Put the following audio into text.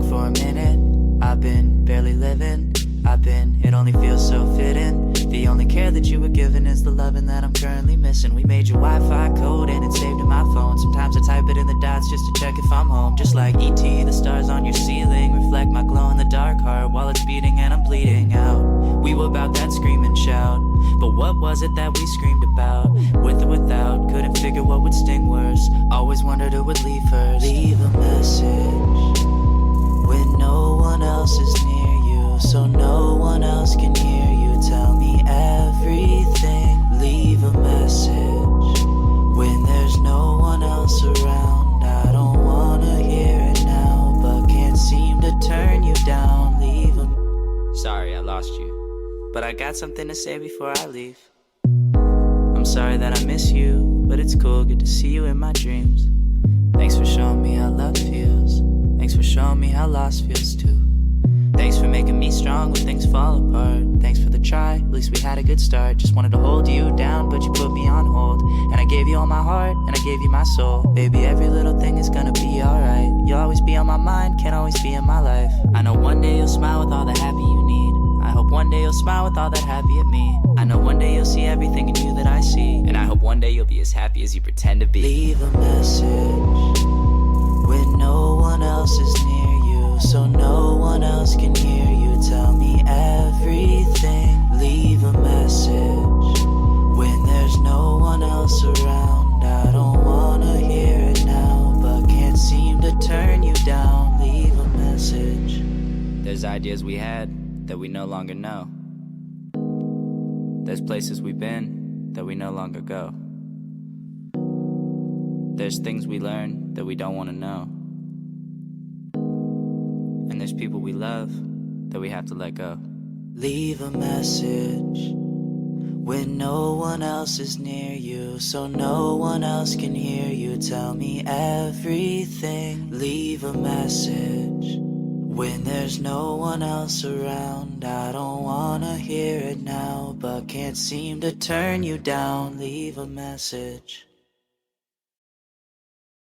for a minute. I've been barely living. It only feels so fitting. The only care that you were given is the loving that I'm currently missing. We made your Wi-Fi code and it's saved in my phone. Sometimes I type it in the dots just to check if I'm home. Just like E.T., the stars on your ceiling reflect my glow in the dark heart while it's beating and I'm bleeding out. We were about that scream and shout, but what was it that we screamed about? With or without, couldn't figure what would sting worse. Always wondered who would leave first. Leave a message when no one else is near you, so no one else can hear you. Tell me everything. Leave a message when there's no one else around. I don't wanna hear it now, but can't seem to turn you down. Leave a... Sorry, I lost you, but I got something to say before I leave. I'm sorry that I miss you, but it's cool, good to see you in my dreams. Thanks for showing me how love feels. Thanks for showing me how lost feels too. Thanks for making me strong when things fall apart. Thanks for the try, at least we had a good start. Just wanted to hold you down, but you put me on hold. And I gave you all my heart, and I gave you my soul. Baby, every little thing is gonna be alright. You'll always be on my mind, can't always be in my life. I know one day you'll smile with all the happy you need. I hope one day you'll smile with all that happy at me. I know one day you'll see everything in you that I see. And I hope one day you'll be as happy as you pretend to be. Leave a message when no one else is near you, so no one else can hear you. Tell me everything. Leave a message when there's no one else around. I don't wanna hear it now, but can't seem to turn you down. Leave a message. There's ideas we had that we no longer know. There's places we've been that we no longer go. There's things we learn that we don't want to know. And there's people we love that we have to let go. Leave a message when no one else is near you, so no one else can hear you. Tell me everything. Leave a message when there's no one else around. I don't wanna hear it now, but can't seem to turn you down. Leave a message.